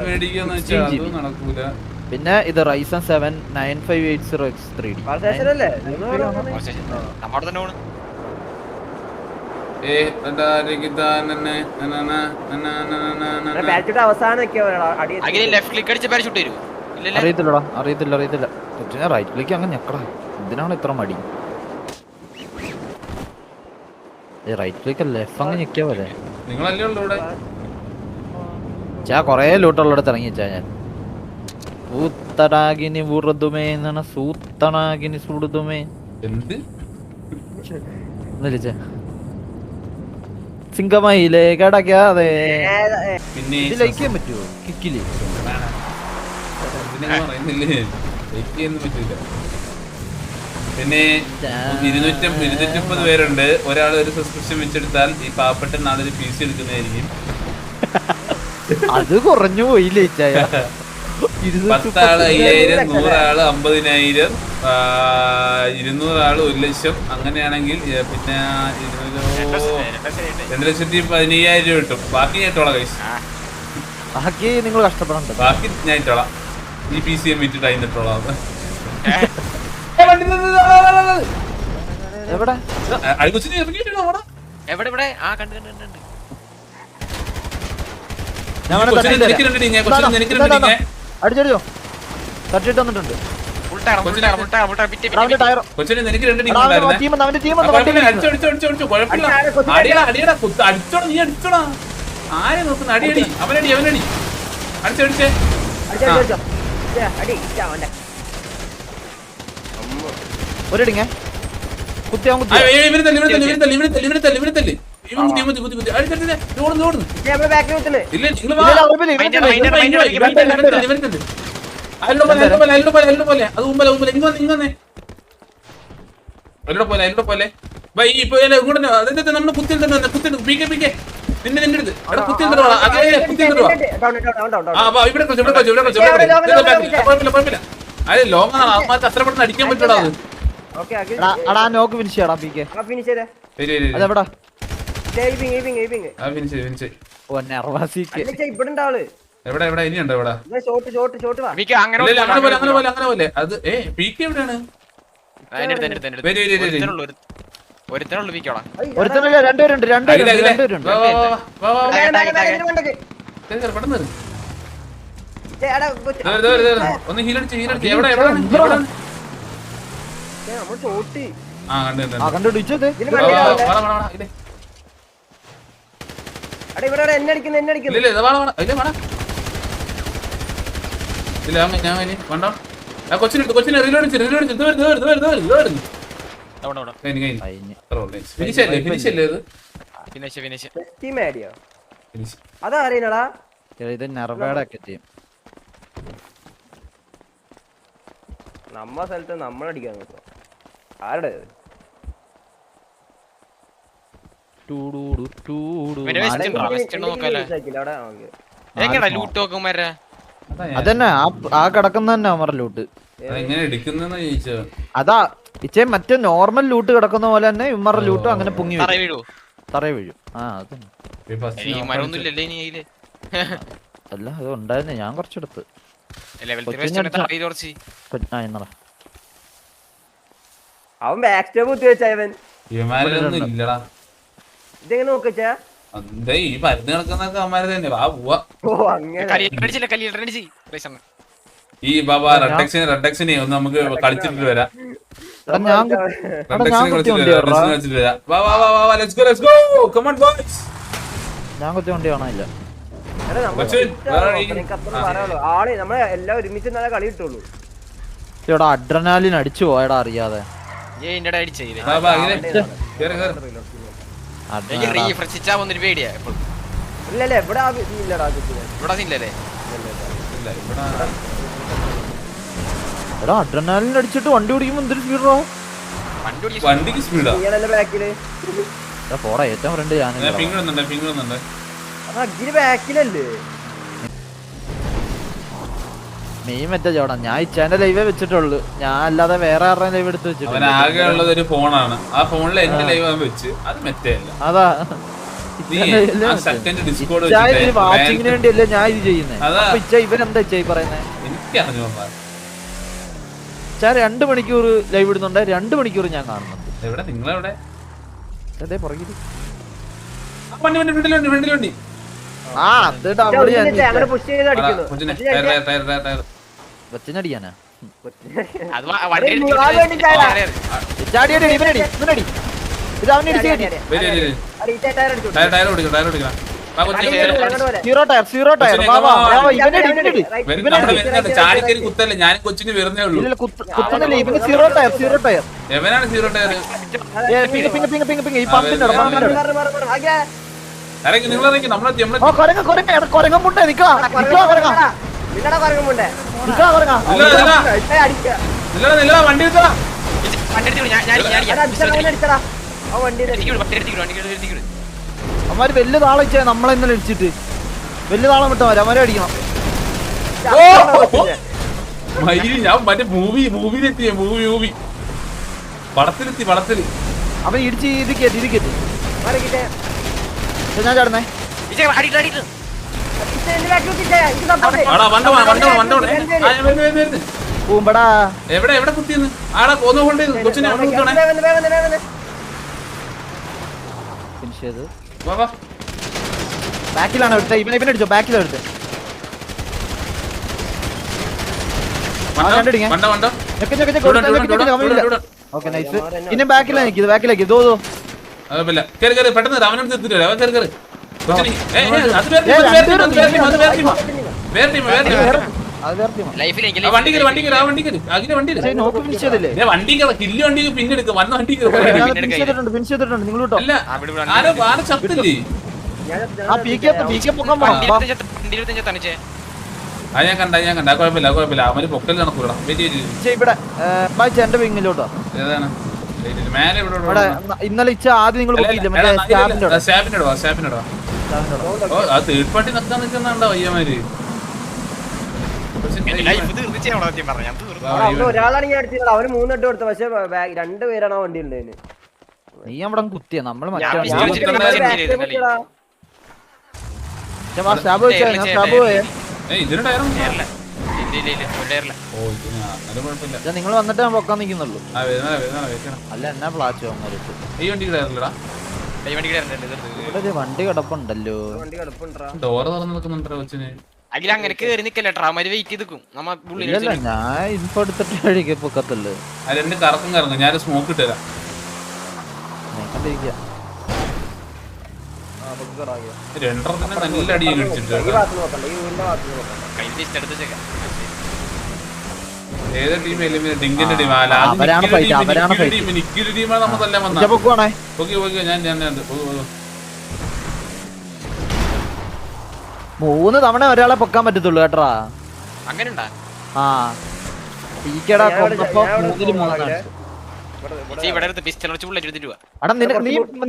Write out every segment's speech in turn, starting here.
മേടിക്കാന്ന് വെച്ചാൽ അതും നടക്കൂല. പിന്നെ ഇത് Ryzen 7 9580X3D. അറിയത്തില്ല. റൈറ്റ് ക്ലിക്ക് അങ്ങ് ഞെക്കടാ. എന്തിനാണ് ഇത്ര മടി? റൈറ്റ് ക്ലിക്ക് അല്ലേ അങ്ങ് ഞെക്കിയാ പോലെ. നിങ്ങളല്ലേ ഉള്ളൂ ഇവിടെ. കൊറേ ലൂട്ടുള്ളിടത്ത് ഇറങ്ങി ഞാൻ. സൂത്തടാകിനി വുറുതുമേ എന്നാണ് സൂത്തടാകിനി സുടുതുമേ. എന്ത് സിംഗമയിലേ കിടക്കാതെ പിന്നെ ലൈക്ക് ചെയ്യാൻ പറ്റുമോ? കിക്കില് പറയുന്നില്ലേ, ലൈക്ക് ചെയ്യാൻ പറ്റൂല. പിന്നെ 250 പേരുണ്ട്. ഒരാൾ ഒരു സബ്സ്ക്രിപ്ഷൻ വെച്ചെടുത്താൽ ഈ പാവപ്പെട്ട നാളൊരു PC എടുക്കുന്നതായിരിക്കും. അത് കുറഞ്ഞു പോയില്ലേ? 10 ആള് 5000, 100 ആള് 50,000, 200 ആള് 1,00,000. അങ്ങനെയാണെങ്കിൽ പിന്നെ 2,15,000 രൂപ കിട്ടും. ബാക്കി ഞാൻ ഇട്ടോളാം കൈസ്. ബാക്കി നിങ്ങൾ കഷ്ടപ്പെടണ്ട. ബാക്കി ഞാൻ ഇട്ടോളാം. ഈ PC വിറ്റിട്ട് അതിന് ഇട്ടോളാം. എവിടെ അടിച്ചടിച്ചോ? തട്ടിട്ട് വന്നിട്ടുണ്ട്. ആരെ നോക്കുന്ന അടിയടി അവനടി അടിച്ചടിച്ചേ. ഒരടിങ്ങ കുത്തിയാൻ കുത്തി നമ്മള് കുത്തി നിന്റെ നിന്റെ അടുത്ത് അവിടെ കുത്തി കുഴപ്പമില്ല. അതെ ലോങ് അത്ര പെട്ടെന്ന് അടിക്കാൻ പറ്റൂടാ. എവിടെ ഇനിയുണ്ടോ ഇവിടെ? അങ്ങനെ പോലെ അത് പീക്ക് എവിടെയാണ്? ഒന്ന് ഹീലടിച്ച് എവിടെ കൊച്ചിനെ അതറിയണടാ. നമ്മ സ്ഥലത്ത് നമ്മളടിക്കാൻ നോക്കാം. ആരുടെ അതന്നെ ആ കിടക്കുന്ന തന്നെ അവരുടെ ലൂട്ട്. അതാ ഇച്ചേ മറ്റേ നോർമൽ ലൂട്ട് കിടക്കുന്ന പോലെ തന്നെ ഇവന്മാരുടെ ലൂട്ടും അങ്ങനെ പൊങ്ങി തറ വീഴും. അല്ല അത് ഉണ്ടായിരുന്നു. ഞാൻ കുറച്ചെടുത്ത് അവൻ ബാക്ക് സ്റ്റോപ്പ് കുത്തി വെച്ചവൻ ഇല്ലടാ. ഇതെങ്ങനെ നോക്കിച്ചാ ഈ പരുന്ന് കിടക്കുന്നൊക്കെ അമ്മാര് തന്നെ. ഈ ബാബാ റെഡക്സിനെ ഒന്ന് നമുക്ക് കളിച്ചിട്ട് വരാം. ഞാൻ കുത്തി വണ്ടി കാണാനില്ല. ആള് നമ്മളെ എല്ലാം ഒരുമിച്ച് നല്ല കളി കിട്ടുള്ളൂ. ഇവിടെ അഡ്രനാലിൻ അടിച്ചു പോയടാ അറിയാതെ. എടാ അഡ്രനാലിൻ അടിച്ചിട്ട് വണ്ടി ഓടിക്കുമ്പോ എന്തൊരു സ്പീഡോ? വണ്ടിക്ക് സ്പീഡാ. പോടാ ഏറ്റവും ഫ്രണ്ട് ഞാൻ. മെയിൻ മറ്റേ ചോടാ. ഞാൻ ഇച്ചാന്റെ ലൈവേ വെച്ചിട്ടുള്ളു. ഞാൻ അല്ലാതെ വേറെ ആരുടെ ലൈവ് എടുത്ത് വെച്ചിട്ട്. ആകെ ഉള്ളത് ഒരു ഫോണാണ്. ആ ഫോണിൽ എന്റെ ലൈവ് വെച്ച് അത് മെറ്റേ അല്ല. അതാ നീ ആ സെക്കൻഡ് ഡിസ്കോഡ് വാച്ചിങ്ങിന് വേണ്ടിയല്ലേ ഞാൻ ഇത് ചെയ്യുന്നത്. അതാ. അപ്പൊ ഇച്ച ഇവനെന്താ ഇച്ച പറയുന്നത്? എനിക്കറിഞ്ഞു ഞാൻ 2 മണിക്കൂർ ലൈവ് ഇടുന്നുണ്ട്, 2 മണിക്കൂർ ഞാൻ കാണുന്നുണ്ട്. എവിടെ നിങ്ങളെവിടെ? അതെ പുറകില്. വണ്ടി വണ്ടി ഫ്രണ്ടിലുണ്ട് ഫ്രണ്ടിലുണ്ട്. ആ എന്നിട്ട് അവിടെ അങ്ങനെ പുഷ് ചെയ്ത് അടിക്കുന്നു. കൊച്ചിനടിക്കാനാ സീറോ ടയർ ചാടിക്കരി കുത്തല്ലേ, ഞാൻ കൊച്ചിന് വരുന്നേ ഉള്ളൂ. കുത്തുന്നില്ല ഇവന് സീറോ ടയർ. എവനാണ് സീറോ ടയർ? ഈ പമ്പിന്റെ ഇറങ്ങി നിങ്ങൾ ഇറങ്ങി നമ്മളെത്തി കൊരങ്ങമുണ്ടേ നിക്കാ വണ്ടി എടുത്തടാ. അവന്മാര് വലിയ താളം വെച്ചാ നമ്മളെ ഇന്നലെ അടിച്ചിട്ട് വലിയ താളം വിട്ടവര് അവരെ അടിക്കണം. ഞാൻ മറ്റേ മൂവിയിലെത്തിയ മൂവി പടത്തിലെത്തി പടത്തില് അവൻ ഇടിച്ച് ഇത് കേട്ടി ഞാൻ ചാടുന്നേ. പൂമ്പടാ എവിടെ എവിടെ കുത്തിയെന്ന് ആളെ കൊന്നു കൊണ്ട് കൊച്ചിനെ ബാക്കിലാണ് എടുത്തത്. ഇവനെ അടിച്ചോ ബാക്കിലാണ് എടുത്തത്. Okay nice. പിന്നെ ബാക്കിലേക്ക് പെട്ടെന്ന് രാമനോട് നിർത്തിട്ട് വണ്ടി പിന്നെടുക്കും വന്ന വണ്ടി നിങ്ങൾ കേട്ടോ. ആരോ ആരോ ചത്തില്ലേ? ഞാൻ കണ്ട കുഴപ്പമില്ല അവന് പൊക്കൽ നടക്കൂടാ. ഇവിടെ എന്റെ വിങ്ങിലോട്ടോ ഏതാണ് മേലെ ഇവിടെ ഇന്നലെ ഇച്ച ആദ്യം നിങ്ങൾ തേർഡ് പാർട്ടി നിൽക്കാൻ നിൽക്കുന്നുണ്ടോ അയ്യമാര്? ഒരാളാണെങ്കിൽ അടിച്ചില്ല, അവന് 3 അടി കൊടുത്ത. പക്ഷെ 2 പേരാണ് ആ വണ്ടി ഉണ്ടായിരുന്നു. നീ അവിടെ കുത്തിയ നമ്മള് നിങ്ങൾ വന്നിട്ട് ഞാൻ പൊക്കാൻ നിക്കുന്നുള്ളൂ. അല്ല എന്നാ പ്ലാച്ചോ വണ്ടി കിടപ്പുണ്ടല്ലോ. ഡോറ് തുറന്ന് നിൽക്കുന്നുണ്ടോ കൊച്ചിന്? ഞാൻ ഇൻഫോ എടുത്തിട്ട് പൊക്കത്തുള്ളു. അതിന്റെ കറങ്ങും ഞാൻ സ്മോക്ക് ഇട്ടുതരാം. രണ്ടെണ്ണത്തിന് നല്ല അടി കഴിച്ചിട്ടുണ്ട്. ഏത് ടീം ഡിങ്കിന്റെ ടീമാണ് നമ്മളെല്ലാം വന്ന ഞാൻ 3 തവണ ഒരാളെ പൊക്കാൻ പറ്റത്തുള്ളൂ കേട്ടാ. അങ്ങനെയുണ്ടാ? ആ ടീക്കടാ കൊന്നപ്പോ 3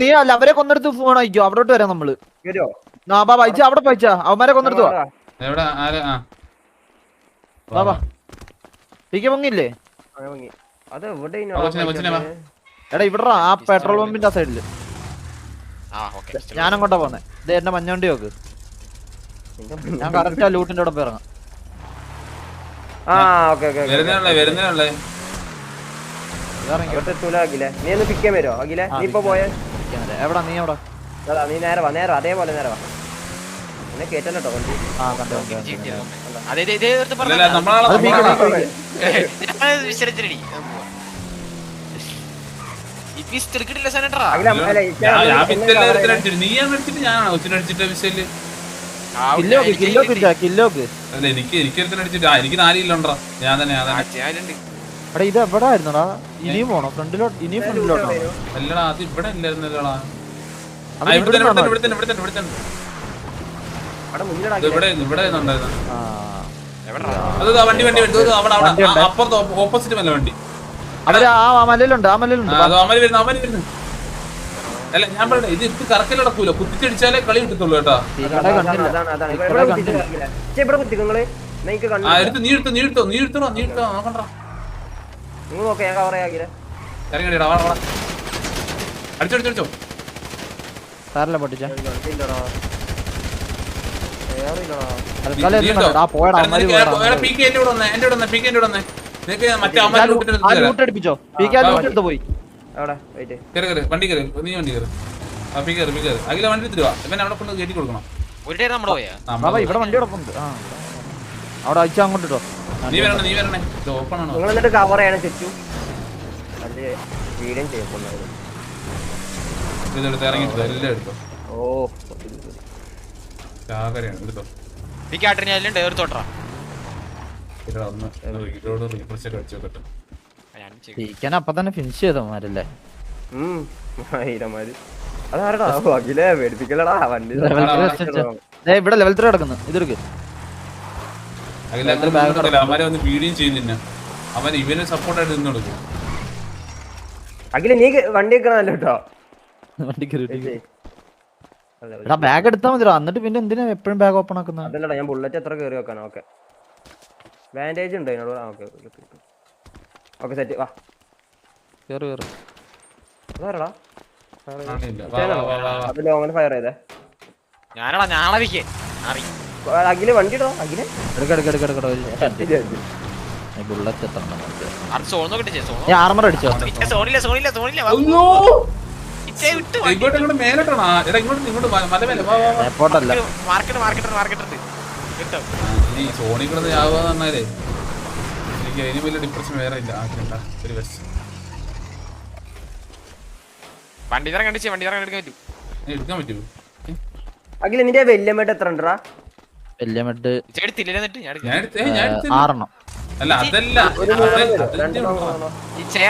നീ അല്ല അവരെ കൊന്നെടുത്ത് ഫോൺ അയക്കോ. അവിടോട്ട് വരാം നമ്മള്. അവിടെ പൈച്ചാ അവന്മാരെ കൊന്നെടുത്തു ബാബാ. ടീക്ക പൊങ്ങില്ലേ? എടാ ഇവിടെ ആ പെട്രോൾ പമ്പിന്റെ ആ സൈഡില്. ഞാനങ്ങോട്ടാ പോന്നെ. ഇത് എന്റെ മഞ്ഞവണ്ടി നോക്ക്. ഞാൻ കറക്റ്റ് ആ ലൂട്ടിന്റെ അവിടെ ഇറങ്ങാം. വരുന്നേ നീ ഒന്ന് പിക്കാൻ വരുമോ അഖിലെ? നീ ഇപ്പൊ പോയേ എവിടാ? നീ എവിടെ? നീ നേരെ വാ, അതേപോലെ നേരെ വാ. എന്നെ കേട്ടല്ലോ വണ്ടി. എനിക്ക് 4 കിലോണ്ടാ. ഞാൻ തന്നെ ഇത് എവിടെ ആയിരുന്നടാ? ഇനിയും പോണോ ഫ്രണ്ടിലോട്ട്? ഇനിയും ഫ്രണ്ടിലോട്ടോ? അല്ലടാ അത് ഇവിടെ ഇല്ലായിരുന്നല്ലോടാ. അപ്പുറത്ത് ഓപ്പോസിറ്റ് മല്ല വണ്ടി. അവര് ആ മലയിലുണ്ട്. ആ മലയിലുണ്ട്. അല്ല ഞാൻ പറയട്ടെ, ഇത് കറക്കൽ നടക്കൂല. കുത്തിച്ചടിച്ചാലേ കളി കിട്ടത്തുള്ളൂ കേട്ടാ. നീ എടുത്തോ നോക്കണ്ട. അടിച്ചോ. ടയറിലെ പൊട്ടിച്ച ഇല്ലടാ വേറില്ലടാ തൽക്കാലം എന്നും കണ്ടോ? ആ പോയടാ അവന്മാര് പോയടാ. പീക്ക് എന്റെ കൂടെ വന്നേ, എന്റെ കൂടെ വന്നേ, പീക്ക് എന്റെ കൂടെ വന്നേ. നിനക്ക് മറ്റേ അമ്മ ആ ലൂട്ട് അടിപ്പിച്ചോ. പീക്ക് ആ ലൂട്ട് എടുത്ത് പോയി. അവിടെ വെയിറ്റ് കയറി വണ്ടി കയറി, നീ വണ്ടി കയറി. ആ പീക്ക് കയറി, പീക്ക് കയറി. അഖില വണ്ടി എടുത്തിട്ട് വാ, ഇവൻ അവിടെ കൊണ്ട് കയറ്റി കൊടുക്കണം. ഒരു ടയർ നമ്മുടെ പോയാ ബാബാ ഇവിടെ വണ്ടി കിടപ്പുണ്ട്. ആ അവിടെ അയച്ചാ അങ്ങോട്ട് ഇട്ടോ. നീ വരണേ, നീ വരണേ. ഇത് ഓപ്പൺ ആണോ? നിങ്ങൾ എന്നിട്ട് കവർ ചെയ്യണം ചുറ്റും അത് വീഡിയോ ചെയ്യപ്പെടുന്നത്. ഇതെടുത്ത് ഇറങ്ങിട്ടോ, എല്ലാം എടുത്തോ. ഓ ചാകരയാണ്, എടുത്തോ. ഈ കാട്ടിന് എല്ലാം ടയർ തൊട്ടാ ഇവിടെ ഒന്ന് റീലോഡ് റീഫ്രഷ് ഒക്കെ അടിച്ചു നോക്കട്ടെ. പീക്കാൻ അപ്പൊ തന്നെ ഫിനിഷ് ചെയ്തമാരല്ലേ. ഹീരമാര് അതാരടാ അഖിലേ പേടിപ്പിക്കലടാ വണ്ടി ഇവിടെ ലെവൽ 3 കിടക്കുന്നു. ഇതെടുക്ക്. അവന്മാരെ വന്ന് പീഡിയും ചെയ്യുന്നില്ല. അവൻ ഇവന് സപ്പോർട്ടായിട്ട് നിന്ന് കൊടുക്കും. അഖില നീ വണ്ടി വെക്കണല്ലോ കേട്ടോ. വണ്ടി എടാ ബാഗ് എടുത്താൽ മതിടാ. എന്നിട്ട് പിന്നെ എന്തിനാ എപ്പോഴും ബാഗ് ഓപ്പൺ ആക്കുന്നത്? അതല്ലടാ ഞാൻ ബുള്ളറ്റ് എത്ര കയറി വെക്കാനോ. ഓക്കെ ബാൻഡേജ് ഉണ്ട് അതിനോട്. ഓക്കെ ഓക്കെ സെറ്റ് വാ കേറ് കേറ്. അതാരടാ ആണില്ല. വാ, വാ, വാ, വാ, വാ. അത് ലോങ്ങിന് ഫയർ ചെയ്തേ. ഞാനടാ ഞാളെ വിക്കേ അഖില് വണ്ടി ഇടോ. അഖില് ബുള്ളറ്റ് എത്ര സോൺ നോക്കിട്ടേ ആർമർ അടിച്ചോ? സോണില്ല സോണില്ല സോണില്ല അയ്യോ! ഇച്ചേ വിട്ടു ഇങ്ങോട്ട് മേലോട്ടാണോ? എടാ ഇങ്ങോട്ട് മലമേലെ. വാ, വാ, വാ. എയർപോർട്ടല്ല. മാർക്കറ്റ് കിട്ടും. ഈ സോണിൽ കിടന്ന് ചാവാന്ന് പറഞ്ഞാലേ എനിക്ക് അതിന് വലിയ ഡിപ്രഷൻ വേറെ ഇല്ല. ഒരു വെസ്റ്റ് വണ്ടി തരം കണ്ടിച്ചേ വണ്ടി തരം എടുക്കാൻ പറ്റും. എടുക്കാൻ പറ്റുമോ? അഖില് നിന്റെ വല്യമ്മയുടെ എത്ര ഉണ്ടാ? വലിയ മെഡ് എടുത്തില്ല എന്നിട്ട് ഞാൻ ഞാൻ എടുത്തില്ല. 6 അല്ല അതല്ല,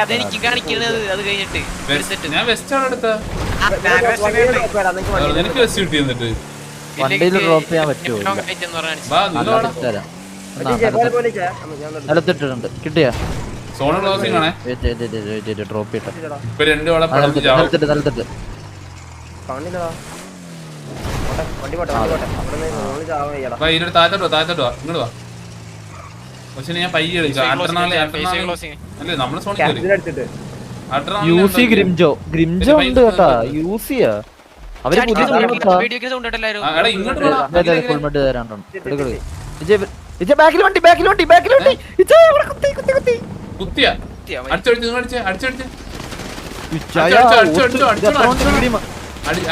അതെനിക്ക് കാണിക്കുന്നത് അത് കഴിഞ്ഞിട്ട് ഞാൻ വെസ്റ്റ് ആണ് എടുത്ത. എനിക്ക് വെസ്റ്റ് കിട്ടി. എന്നിട്ട് വണ്ടിയിൽ ഡ്രോപ്പ് ചെയ്യാൻ പറ്റുമോ? വാ, നിങ്ങൾ വാടാ. നിലത്തിട്ടിട്ടുണ്ട്. കിട്ടിയാ സോണ് ക്ലോസിംഗ് ആണേ. ഡ്രോപ്പ് ചെയ്തിട്ട് ഇപ്പൊ 2 വളം പടർന്ന് ചാവും. നിലത്തിട്ട് കാണില്ലടാ. വണ്ടി പോട്ടെ വണ്ടി പോട്ടെ. അവിടെ നിന്ന് ചാവാൻ വയ്യടാ. വാ, ഇതിനോട് താഴത്തോട്ട് വാ, ഇങ്ങോട്ട് വാ. പക്ഷെ ഞാൻ പയ്യെ കളിക്കാം. അല്ലേ നമ്മള് സോണിൽ കയറി. എടുത്തിട്ട് യൂസി ഗ്രിംജോ ഉണ്ട് കേട്ടാ. യൂസിയാ അവര് പുതിയ ഇങ്ങോട്ട് ഫുൾ മെഡ് തരാണ്ടാണ്. ബാക്കിൽ വണ്ടി ബാക്കിൽ വണ്ടി ബാക്കിൽ വണ്ടി കുത്തിയാ അടിച്ചടിച്ച് നിങ്ങൾ അടിച്ചടിച്ച്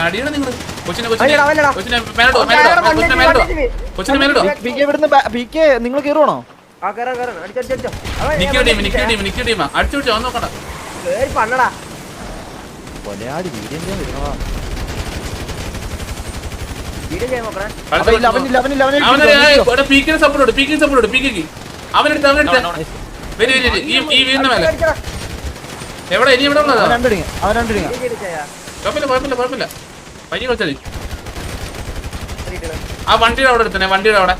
അടിയണം നിങ്ങൾ. കൊച്ചിനെ മേലോട്ടോ. നിങ്ങൾ കേറുവാണോ? ആ കേറാ അടിച്ചടിച്ചോ നിക്കിയ ടീമാ അടിച്ചു വന്ന് നോക്കണ്ട. പണ്ണടാ കൊലയാടി വീഡിയോ ചെയ്യാൻ വരുന്നതാ. വീഡിയോ ചെയ്യാൻ നോക്കണേ. പീക്കിന് സപ്പോർട്ട് പീക്കിക്ക് അവനെടുത്ത് ഈ വീടിന്റെ മേലെ എവിടെ ഇനി എവിടെ ഉള്ളതാ? കുഴപ്പമില്ല പയ്യ കളിച്ചാൽ ആ വണ്ടിയുടെ അവിടെ എടുത്തന്നെ. വണ്ടിയുടെ അവിടെ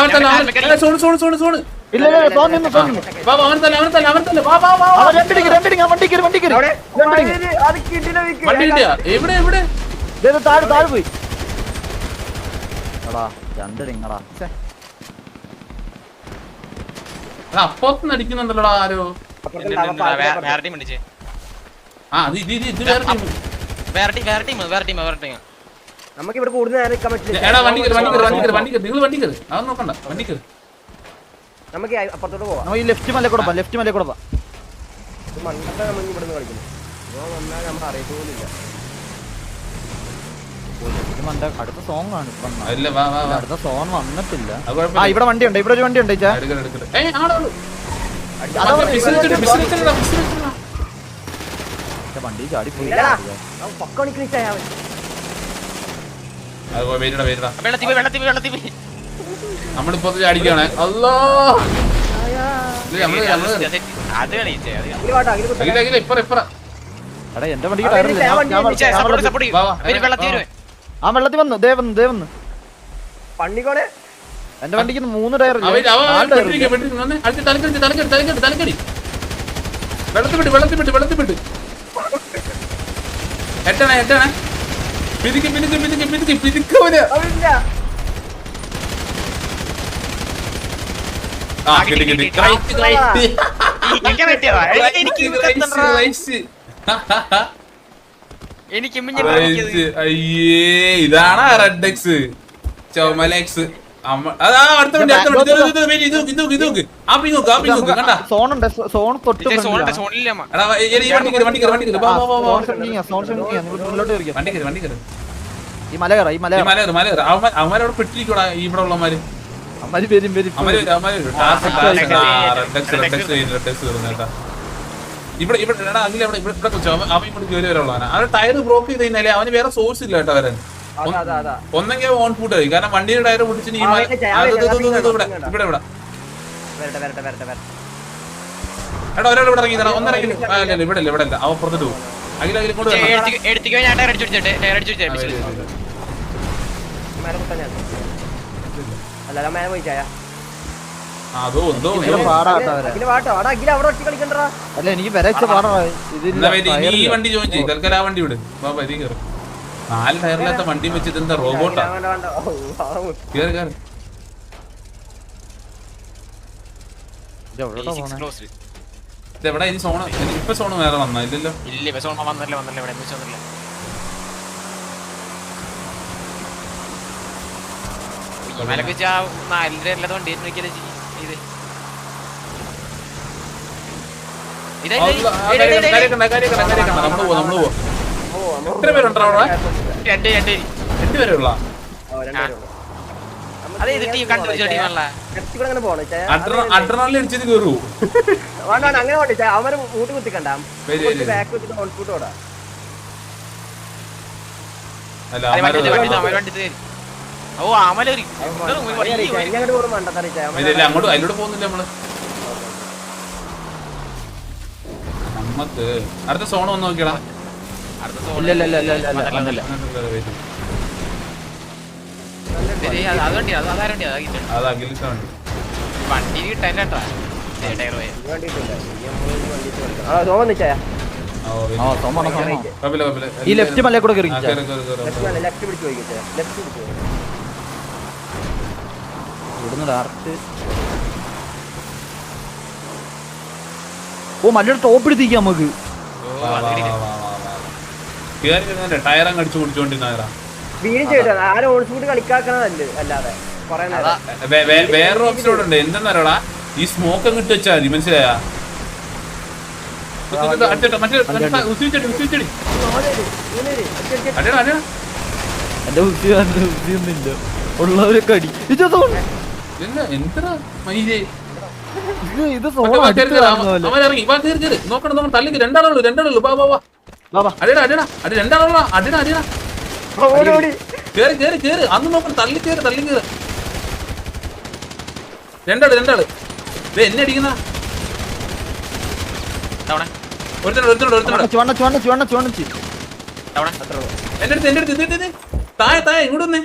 അവൻ തന്നെ സോണ് വണ്ടി കിട്ടിയാ എവിടെ താഴെ പോയി. രണ്ടിടിങ്ങടാ അപ്പുറത്തുനിന്ന് അടിക്കുന്നുണ്ടല്ലോടാ ആരോ. വേറെ ടീം അടിച്ചേ. ആ ഇത് വേറെ ടീം. നമുക്ക് ഇവിടെ കൂടുതൽ നേരം നിൽക്കാൻ പറ്റില്ല. എടാ വണ്ടി കയറി നിങ്ങൾ വണ്ടി കയറി. അതൊന്നും നോക്കണ്ട, വണ്ടി കയറി. നമുക്ക് അപ്പുറത്തോട്ട് പോവാം. ഈ ലെഫ്റ്റ് മല കൂടെ മണ്ണൊക്കെ നമ്മൾ ഇവിടുന്ന് കളിക്കുന്നു. വന്നാൽ നമ്മൾ അറിയത്തോലില്ല. അടുത്ത സോങ് ആണ്. അല്ല വാ അടുത്ത സോങ് വന്നിട്ടില്ല. അത് കുഴപ്പമില്ല. ഇവിടെ വണ്ടിയുണ്ട്. ഇവിടെ ഒരു വണ്ടിയുണ്ട്. വണ്ടി ചാടി പോയി. നമ്മളിപ്പോ ചാടിക്കാണ്. അല്ലോ ഇപ്പറ എടാ എന്റെ വണ്ടിക്ക് ടയറില്ല. ആ വെള്ളത്തിൽ വന്നു. ദേ വന്നു പണ്ണിക്കോടെ എന്റെ വണ്ടിക്ക് 3 ടയർ തലക്കടി വെള്ളത്തിൽ വിട്ട് എട്ടണേ പിതിക്ക് എനിക്ക് അയ്യേ ഇതാണ് റെഡ് എക്സ് ചോമലെക്സ് അതാ അടുത്ത വണ്ടി കണ്ടാ സോണുണ്ട് സോൺ തൊട്ട് സോണില്ല എടാ വണ്ടി കയറി വണ്ടി കയറി വണ്ടി കയറി ഈ മല കയറാ ഈ മല അവന്മാരവിടെ പെട്ടിരിക്കോടാ ഇവിടെ ഉള്ളമാര് വരും ഇവിടെ അവൻ ഇവിടെ കയറി വരാനുള്ളതാണ് അവൻ ടയർ ബ്ലോക്ക് ചെയ്ത് കഴിഞ്ഞാല് അവന് വേറെ സോഴ്സ് ഇല്ല കേട്ടോ വരാൻ ഒന്നെങ്കിൽ ഓൺ ഫുഡ് കഴിക്കും കാരണം വണ്ടിയുടെ ടയർ പൊട്ടിച്ചിട്ട് ഇവിടെ എടാ ഒരാൾ ഇവിടെ ഇറങ്ങി ഒന്നിറങ്ങി ഇവിടെ അല്ല അവ പുറത്തിട്ട് പോകും അഖില കൊണ്ട് അതോ എന്തോ അല്ല എനിക്ക് വരച്ച പാടാ ഈ വണ്ടി ജോയിൻ ചെയ്യും തൽക്കാലം ആ വണ്ടി വിട് വരി കയറി 4 ടയറില്ലാത്ത വണ്ടി വെച്ചിട്ട് എന്താ റോബോട്ടാ കേറി കേറി എവിടെ ഇനി സോണ് ഇപ്പൊ സോണ് വേറെ വന്നാ ഇല്ലല്ലോ നമ്മള് പോവാ എത്ര പേരുണ്ടോ അവിടെ 2 പേരുള്ള അഡ്രനാലിൻ അടിച്ചത് കേറൂ അങ്ങനെ അവര് ഊട്ടി കുത്തിക്കണ്ട അങ്ങോട്ട് അതിലൂടെ പോകുന്നില്ല നമ്മള് നമ്മക്ക് അടുത്ത സോൺ വന്ന് നോക്കിയടാ വണ്ടി കിട്ടാൻ ഈ ലെഫ്റ്റ് മലയെ കൂടെ കയറി ഇവിടുന്ന് ഡയറക്റ്റ് ഓ മലയുടെ ടോപ്പ് എടുത്തിരിക്കാം നമുക്ക് ടയറും കടിച്ചു കുടിച്ചോണ്ടിരുന്ന വേറൊരു ഓപ്ഷൻ ഉണ്ട് എന്തെന്നറിയടാ ഈ സ്മോക്ക് അങ്ങോട്ട് വെച്ചാൽ മതി മനസ്സിലായാ എന്റെ ബുദ്ധിയൊന്നുമില്ല ഉള്ളവരൊക്കെ അടി എന്താ മൈലേ ഇത് അവൻ ഇറങ്ങി നോക്കണം നോക്കണം തല്ലിക്ക് രണ്ടാളുള്ളൂ അടിയടാ രണ്ടാളുള്ള അടിയടാ കേറി കേറി കേറി അന്ന് നോക്കണം തള്ളി കേറ് രണ്ടാള് എന്നെ അടിക്കുന്ന എന്റെ അടുത്ത് താഴെ ഇങ്ങോട്ട് വന്നേ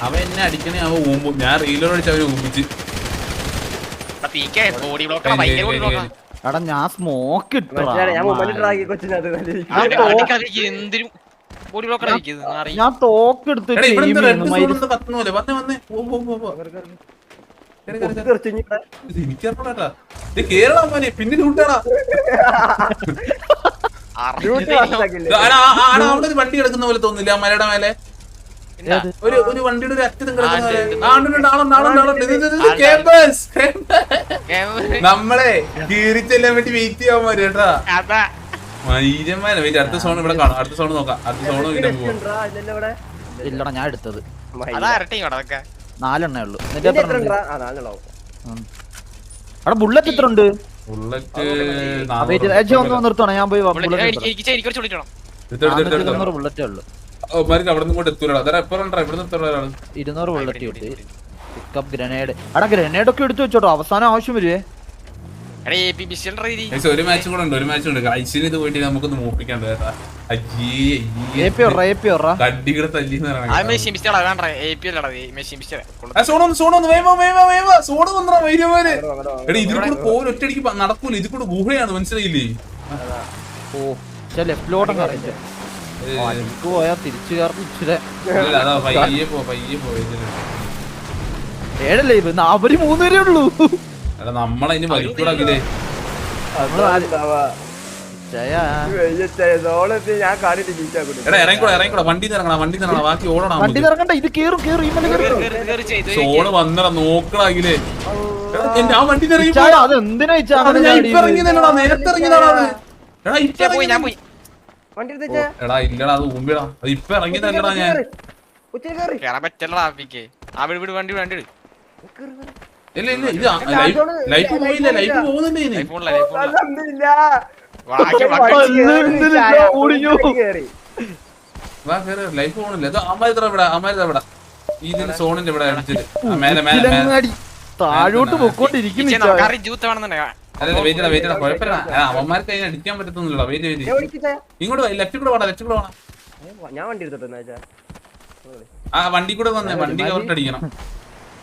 അവൻ എന്നെ അടിക്കണേ അവൻ ഊമ്പും ഞാൻ റീലോഡ് അടിച്ച് അവനെ ഊമ്പിച്ച് എടാ ഞാൻ സ്മോക്ക് ഞാൻ തോക്ക് എടുത്ത് പിന്നിൽ കൂട്ടാടാ അവിടെ ഒരു വണ്ടി കിടക്കുന്ന പോലെ തോന്നില്ല മലയുടെ മേലെ ഒരു വണ്ടിയുടെ ഒരു അറ്റത്തും നമ്മളെ കീറിച്ചെല്ലാൻ വേണ്ടി വെയിറ്റ് ചെയ്യാൻ മതി കേട്ടാ മൈരന്മാരെ വെയിറ്റ് അടുത്ത സോൺ ഇവിടെ കാണാം അടുത്ത സോൺ നോക്കാം അടുത്ത സോൺ ഇല്ലടാ ഞാൻ എടുത്തത് 4 ഉള്ളൂ അവിടെ ബുള്ളറ്റ് എത്ര ഉണ്ട് ബുള്ളറ്റ് നിർത്തണം ഞാൻ പോയി ബുള്ളറ്റേ ഉള്ളു അവിടെ നിന്ന് കൊണ്ട് എത്തൂല അതാ എപ്പോഴും ഇവിടെ 200 ബുള്ളറ്റ് കിട്ടി പിക്കപ്പ് ഗ്രനേഡ് എടാ ഗ്രനേഡ് ഒക്കെ എടുത്തു വെച്ചോട്ടോ അവസാനം ആവശ്യം വരുവേ ഒരു മാച്ച് കൂടെ ഉണ്ട് ഐസിന് ഇത് പോയിട്ട് നമുക്കൊന്ന് മൂപ്പിക്കാൻ കടിയുടെ തല്ലിന്ന് ഇതിൽ കൂടെ പോലും ഒറ്റയടിക്ക് നടക്കൂല ഇതിൽ കൂടെ ഗുഹയാണ് മനസ്സിലായില്ലേ ഓ ലെഫ്റ്റിലോട്ടൊക്കെ അറിയില്ല പോയാ തിരിച്ചു ഏഴല്ലേ ഇത് അവര് 3 പേരേ ഉള്ളൂ നമ്മളതിന് വലിക്കൂടാക്കില്ലേ ഞാൻ കാണിട്ട് ജീവിച്ചാ എടാ ഇറങ്ങിക്കൂടാ വണ്ടി ഇറങ്ങണം ബാക്കി ഓടണം വണ്ടി ഇറങ്ങണ്ട ഇത് കേറും കേറും ഈ മല കേറും സോണ് വന്നടാ നോക്കടാകില്ലേ ഞാൻ വണ്ടി ഇറങ്ങി അത് എന്തിനാ ഞാൻ ഇപ്പൊ ഇറങ്ങിയതല്ലടാ നേരത്തെ ഇറങ്ങിയതാടാ അത് എടാ ഇപ്പൊ പോയി ഞാൻ പോയി വണ്ടി എടുത്ത് എടാ ഇല്ലടാ അത് മുമ്പിടാ അത് ഇപ്പൊ ഇറങ്ങിയതല്ലടാ ഞാൻ ഉച്ചയിൽ കയറി കേറാൻ പറ്റല്ലടാ ആപ്പിക്ക് ആ വിട് വണ്ടി ഇട് ഇല്ല ഇത് ലൈഫ് പോയില്ല ലൈഫ് പോകുന്നുണ്ട് ഇനി ഐഫോണിലെ അൽഹംദുലില്ല. ഓടിയോ കേറി വാ കേറ് ലൈഫ് പോകണില്ല ഇത് അമ്മാരിത്ര ഇവിടെ ഇതിന്റെ സോണിന്റെ ഇവിടെ അടിച്ചിട്ട് മേലെ താഴോട്ട് പൊക്കോണ്ടിരിക്കുന്നു കറി ജൂത്ത് വേണമെന്നുണ്ടെങ്കിൽ അല്ല വെയിറ്റ് കുഴപ്പമില്ല അവന്മാർക്ക് അതിനെ അടിക്കാൻ പറ്റത്തൊന്നുമില്ല വെയിറ്റ് ഇങ്ങോട്ട് ലെഫ്റ്റ് കൂടെ വേണം ഞാൻ വണ്ടി എടുത്തിട്ട് ആ വണ്ടി കൂടെ വന്നേ വണ്ടി കവറിട്ട് അടിക്കണം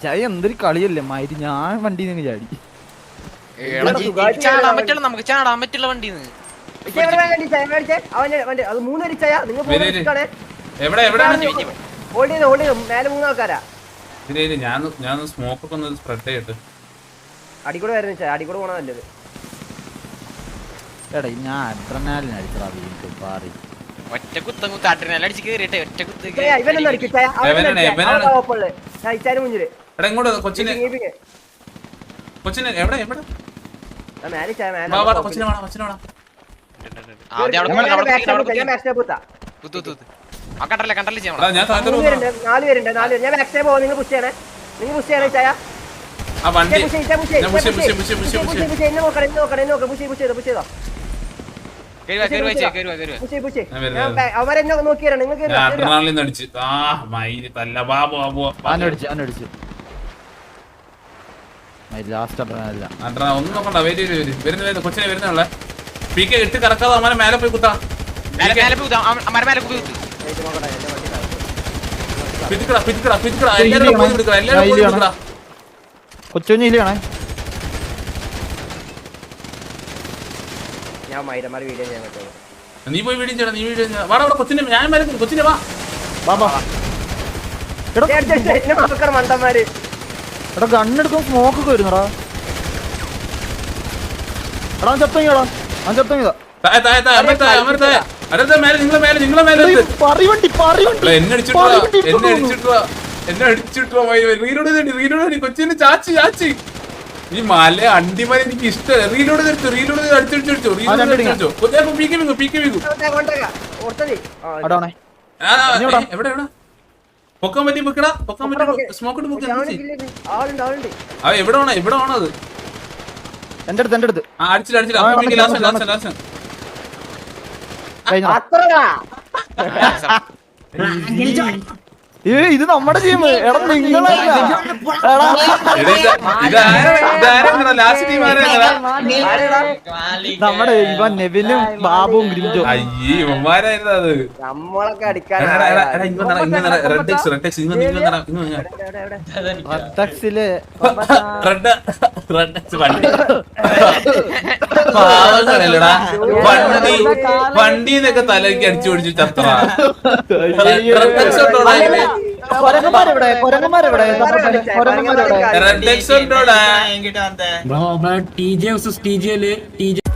ചായ എന്തൊരു കളിയല്ലേ മയിരി ഞാൻ വണ്ടി നിന്ന് ചാടി ചാടാൻ പറ്റുള്ള നമുക്ക് ചാടാൻ പറ്റുള്ള വണ്ടി അവന്റെ വണ്ടി അത് മൂന്നടിച്ചായ നിങ്ങൾ എവിടെ മേലെ മൂന്നാൾക്കാരാ ഞാൻ സ്മോക്ക് ഒക്കെ ഒന്ന് സ്പ്രെഡ് ചെയ്തിട്ട് അടിക്കൂടെ വരുന്ന അടിക്കൂടെ പോണ നല്ലത് എടാ ഞാൻ അഡ്രനാലിന് അടിച്ചടാ വീണ്ടും പാറി ഒറ്റ കുത്തം കുത്താട്ടിനെ അടിച്ച് കേറിട്ടെ ഒറ്റ കുത്ത് ഇവനൊന്നും അടിക്കിച്ചായ മുന്നില് എടാ ഇങ്ങോട്ട് കൊച്ചിനെ എവിടെ മേലെ ചായ കൊച്ചിനെ വേണം ആദ്യം അവിടെ കണ്ടല്ലേ ചെയ്യാം ഞാൻ താഴത്തോട്ട് വന്നു. നാല് പേരുണ്ട് ഞാൻ ബാക്ക് പോവാ നിങ്ങൾ പുഷ് ചെയ്യണേ ചായ ആ വണ്ടി ഞാൻ push ചെയ്തു. അവരെന്നെ നോക്കിയാണ് നിങ്ങൾ ഞാൻ അഡ്രിനാലിൻ നിന്ന് അടിച്ച് മയില് തല്ല അടിച്ചു ലാസ്റ്റ് അഡ്രനാലില്ല ഒന്നും നോക്കണ്ട വരുന്ന കൊച്ചിനെ വരുന്നുള്ള പീക്കെ ഇട്ട് കറക്കാതെ അവനെ മേലെ പോയി കുത്താ പിറ്റിക്കടാ എല്ലാരും കൊച്ചുഞ്ഞിലാണേ ഞാൻ മൈരമാർ വീഡിയോ ചെയ്യാൻ പറ്റുള്ളൂ നീ പോയി വീഡിയോ ചെയ്യണം വാടാ കൊച്ചിനെ ഞാൻ മേലെ കൊച്ചിനെ വാ മണ്ടന്മാര് എടാ ഗണ്ണെടുക്കും സ്മോക്ക് ഒക്കെ വരുന്നടാ എടാ ചത്തങ്ങിയടാ ചത്തങ്ങിയതാ കൊച്ചിനെ ചാച്ചി ഈ മല അണ്ടിമാരെ എനിക്ക് ഇഷ്ടമല്ല റീലോഡ് അടിച്ചടിച്ചു എവിടെ പൊക്കാൻ പറ്റി പൊക്കടാ പൊക്കാൻ പറ്റി സ്മോക്ക് ഇട്ട് പൊക്കാൻ എവിടെ വേണോ അത് എന്റെ അടുത്ത് അടിച്ചില്ല ലാസ്റ്റ് ഇത് നമ്മുടെ ടീം എടാ നിങ്ങളല്ല നമ്മുടെ ഇവൻ നെവിനും ബാബുവും ഗ്രിഞ്ചോ ഇവന്മാരായിരുന്നു അത് നമ്മളൊക്കെ അടിക്കാൻ റദ്ദക്സില് പാവങ്ങളല്ലടാ വണ്ടിന്നൊക്കെ തലയ്ക്ക് അടിച്ചു പിടിച്ചു ചത്ര കൊരങ്ങന്മാരെവിടെ റെഡ് എക്സ് ഉണ്ടോടാ ബ്രോ TJ vs TJ